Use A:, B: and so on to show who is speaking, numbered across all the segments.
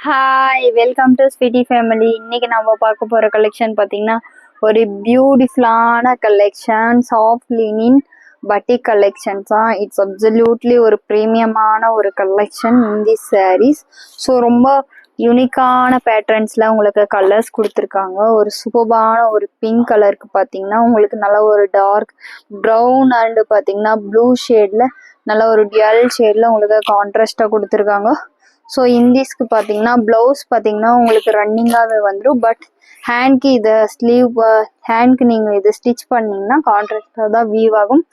A: Hi welcome to Sweety family. இன்னைக்கு நம்ம பார்க்க போகிற கலெக்ஷன் பார்த்தீங்கன்னா ஒரு பியூட்டிஃபுல்லான collection, soft linen batik collections தான். இட்ஸ் அப்சல்யூட்லி ஒரு ப்ரீமியமான ஒரு collection in the sarees. So ரொம்ப யூனிக்கான பேட்டர்ன்ஸில் உங்களுக்கு கலர்ஸ் கொடுத்துருக்காங்க. ஒரு சூப்பரான ஒரு பிங்க் கலருக்கு பார்த்தீங்கன்னா உங்களுக்கு நல்ல ஒரு டார்க் ப்ரௌன் அண்டு பார்த்தீங்கன்னா ப்ளூ ஷேடில் நல்ல ஒரு டியல் ஷேடில் உங்களுக்கு கான்ட்ராஸ்டாக கொடுத்துருக்காங்க. ஸோ இந்திஸ்க்கு பார்த்தீங்கன்னா ப்ளவுஸ் பார்த்தீங்கன்னா உங்களுக்கு ரன்னிங்காகவே வந்துடும். பட் ஹேண்ட்க்கு இதை ஸ்லீவ் ஹேண்ட்க்கு நீங்கள் இதை ஸ்டிச் பண்ணிங்கன்னா கான்ட்ராஸ்டாக தான் வீவ் ஆகும்.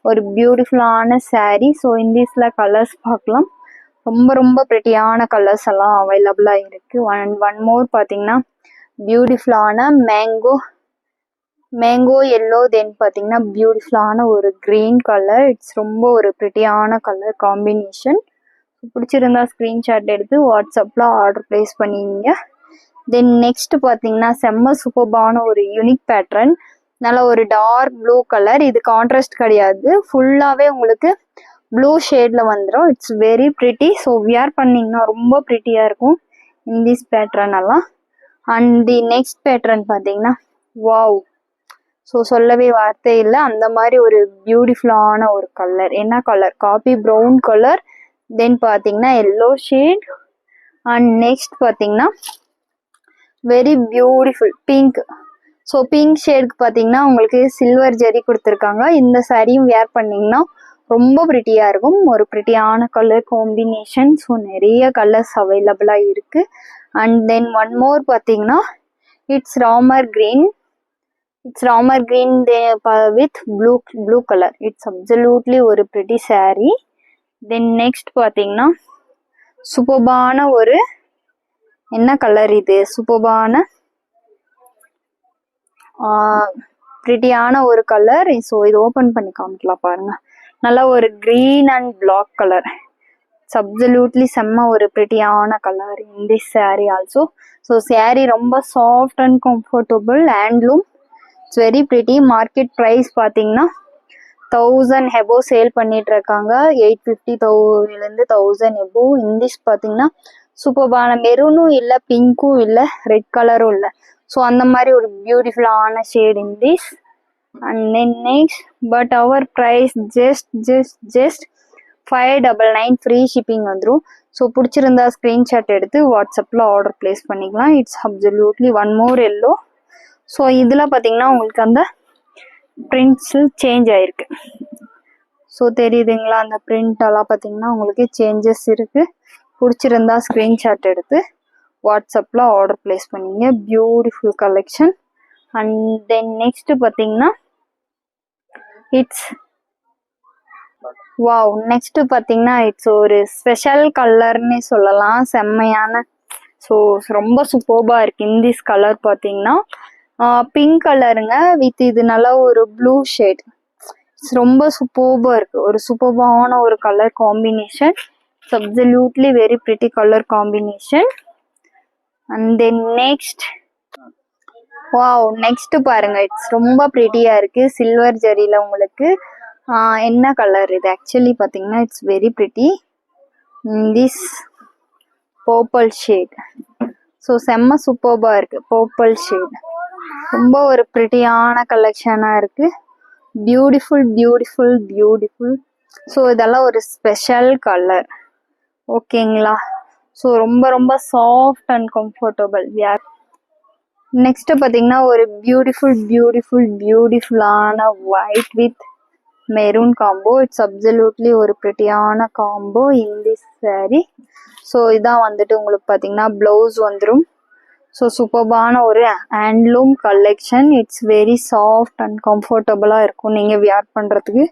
A: ஒரு பியூட்டிஃபுல்லான சாரீ. ஸோ இந்திஸில் கலர்ஸ் பார்க்கலாம். ரொம்ப ரொம்ப ப்ரிட்டியான கலர்ஸ் எல்லாம் அவைலபிளாக இருக்குது. ஒன் மோர் பார்த்தீங்கன்னா பியூட்டிஃபுல்லான மேங்கோ எல்லோ, தென் பார்த்தீங்கன்னா பியூட்டிஃபுல்லான ஒரு க்ரீன் கலர். இட்ஸ் ரொம்ப ஒரு ப்ரிட்டியான கலர் காம்பினேஷன். பிடிச்சிருந்தா ஸ்க்ரீன்ஷாட் எடுத்து வாட்ஸ்அப்பில் ஆர்டர் ப்ளேஸ் பண்ணிங்க. தென் நெக்ஸ்ட் பார்த்தீங்கன்னா செம்ம சூப்பர்பான ஒரு யூனிக் பேட்டர்ன், நல்ல ஒரு டார்க் ப்ளூ கலர். இது கான்ட்ராஸ்ட் கிடையாது, ஃபுல்லாகவே உங்களுக்கு ப்ளூ ஷேடில் வந்துடும். It's very pretty. So wear பண்ணிங்கன்னா ரொம்ப ப்ரிட்டியாக இருக்கும் இந்திஸ் பேட்டர்ன் எல்லாம். அண்ட் தி நெக்ஸ்ட் பேட்டர்ன் பார்த்தீங்கன்னா வாவ், ஸோ சொல்லவே வார்த்தை இல்லை, அந்த மாதிரி ஒரு பியூட்டிஃபுல்லான ஒரு கலர். என்ன colour? Coffee brown colour, then பார்த்தீங்கன்னா எல்லோ ஷேட், அண்ட் நெக்ஸ்ட் பார்த்தீங்கன்னா very beautiful pink. So pink ஷேடுக்கு பார்த்தீங்கன்னா உங்களுக்கு சில்வர் ஜெரி கொடுத்துருக்காங்க. இந்த சாரியும் வேர் பண்ணிங்கன்னா ரொம்ப ப்ரிட்டியாக இருக்கும். ஒரு ப்ரிட்டியான கலர் காம்பினேஷன். ஸோ நிறைய கலர்ஸ் அவைலபிளாக இருக்குது. அண்ட் தென் ஒன் மோர் பார்த்தீங்கன்னா it's Ramar green with blue colour. It's absolutely ஒரு ப்ரிட்டி சாரீ. தென் நெக்ஸ்ட் பார்த்தீங்கன்னா சூப்பர்பான ஒரு என்ன கலர்? இது சூப்பர்பான ப்ரிட்டியான ஒரு கலர். ஸோ இது ஓப்பன் பண்ணி காமிக்கலாம் பாருங்க. நல்லா ஒரு green and black colour. It's absolutely செம்ம ஒரு ப்ரிட்டியான colour in this sari also. So sari ரொம்ப soft and comfortable, handloom. It's very pretty. Market price பார்த்தீங்கன்னா 1000 எபோ சேல் பண்ணிட்டு இருக்காங்க. 850 1000 எபோ. இந்திஸ் பார்த்தீங்கன்னா சூப்பர்பான மெரூனும் இல்லை, பிங்க்கும் இல்லை, ரெட் கலரும் இல்லை. ஸோ அந்த மாதிரி ஒரு பியூட்டிஃபுல்லான shade in this. And then next but our price just 599 free shipping வந்துடும். ஸோ பிடிச்சிருந்தா ஸ்க்ரீன்ஷாட் எடுத்து வாட்ஸ்அப்பில் ஆர்டர் ப்ளேஸ் பண்ணிக்கலாம். It's absolutely one more yellow. So இதில் பார்த்தீங்கன்னா உங்களுக்கு அந்த பிரிண்ட்ஸு சேஞ்ச் ஆயிருக்கு. ஸோ தெரியுதுங்களா? அந்த பிரிண்ட் எல்லாம் பார்த்தீங்கன்னா உங்களுக்கு சேஞ்சஸ் இருக்கு. பிடிச்சிருந்தா ஸ்க்ரீன்ஷாட் எடுத்து வாட்ஸ்அப்பில் ஆர்டர் ப்ளேஸ் பண்ணிங்க. Beautiful collection. And then next பார்த்தீங்கன்னா இட்ஸ் வாவ். நெக்ஸ்ட் பார்த்தீங்கன்னா இட்ஸ் ஒரு ஸ்பெஷல் கலர்னே சொல்லலாம், செம்மையான. ஸோ ரொம்ப சூப்பர்பாக இருக்கு. இந்திஸ் கலர் பார்த்தீங்கன்னா பிங்க் கலருங்க வித் இது நல்லா ஒரு ப்ளூ ஷேட். ரொம்ப சூப்பர்பாக இருக்கு. ஒரு சூப்பர்பான ஒரு colour combination. Absolutely very pretty colour combination. And then next wow, next பாருங்க. இட்ஸ் ரொம்ப ப்ரிட்டியா இருக்கு. சில்வர் ஜெரியில உங்களுக்கு என்ன கலர் இது? ஆக்சுவலி பார்த்தீங்கன்னா it's very pretty this purple shade. So செம்ம சூப்பர்பாக இருக்கு பர்பிள் ஷேட். ரொம்ப ஒரு ப்ரிட்டியான கலெக்ஷனாக இருக்கு. Beautiful beautiful beautiful. ஸோ இதெல்லாம் ஒரு ஸ்பெஷல் கலர், ஓகேங்களா? ஸோ ரொம்ப ரொம்ப சாஃப்ட் அண்ட் கம்ஃபர்டபுள். நெக்ஸ்ட் பார்த்தீங்கன்னா ஒரு பியூட்டிஃபுல்லான white with maroon combo. It's absolutely ஒரு ப்ரிட்டியான combo in this sari. So இதான் வந்துட்டு உங்களுக்கு பார்த்தீங்கன்னா ப்ளவுஸ் வந்துடும். ஸோ சூப்பர்பான ஒரு handloom collection. It's very soft and கம்ஃபர்டபுளாக இருக்கும் நீங்கள் வியர் பண்ணுறதுக்கு.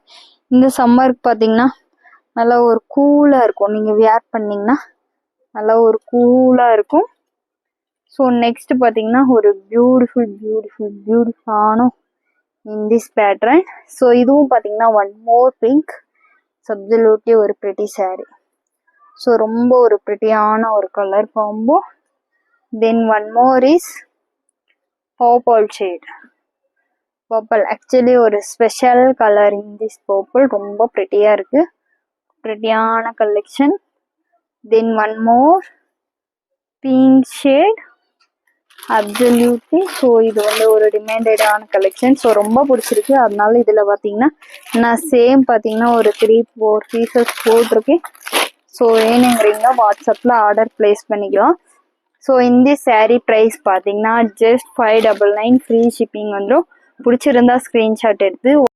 A: இந்த சம்மருக்கு பார்த்தீங்கன்னா நல்லா ஒரு கூலாக இருக்கும். நீங்கள் வியர் பண்ணிங்கன்னா நல்லா ஒரு கூலாக இருக்கும். ஸோ நெக்ஸ்ட் பார்த்தீங்கன்னா ஒரு பியூட்டிஃபுல்லான இன் திஸ் பேட்டர்ன். ஸோ இதுவும் பார்த்தீங்கன்னா ஒன் மோர் பிங்க். அப்சல்யூட்லி ஒரு ப்ரிட்டி சாரீ. ஸோ ரொம்ப ஒரு ப்ரிட்டியான ஒரு colour combo. Then one more is purple shade. Purple actually ஒரு special colour in this purple. ரொம்ப ப்ரிட்டியாக இருக்குது, ப்ரிட்டியான collection. Then one more pink shade absolutely. So இது வந்து ஒரு டிமாண்டடான கலெக்ஷன். ஸோ ரொம்ப பிடிச்சிருக்கு. அதனால இதில் பார்த்தீங்கன்னா நான் சேம் பார்த்தீங்கன்னா ஒரு 3-4 பீசஸ் போட்டிருக்கேன். ஸோ வேணுங்கிறீங்க வாட்ஸ்அப்பில் ஆர்டர் பிளேஸ் பண்ணிக்கலாம். ஸோ இந்த saree ப்ரைஸ் பார்த்தீங்கன்னா ஜஸ்ட் 599 ஃப்ரீ ஷிப்பிங் வந்துடும். பிடிச்சிருந்தா ஸ்க்ரீன்ஷாட் எடுத்து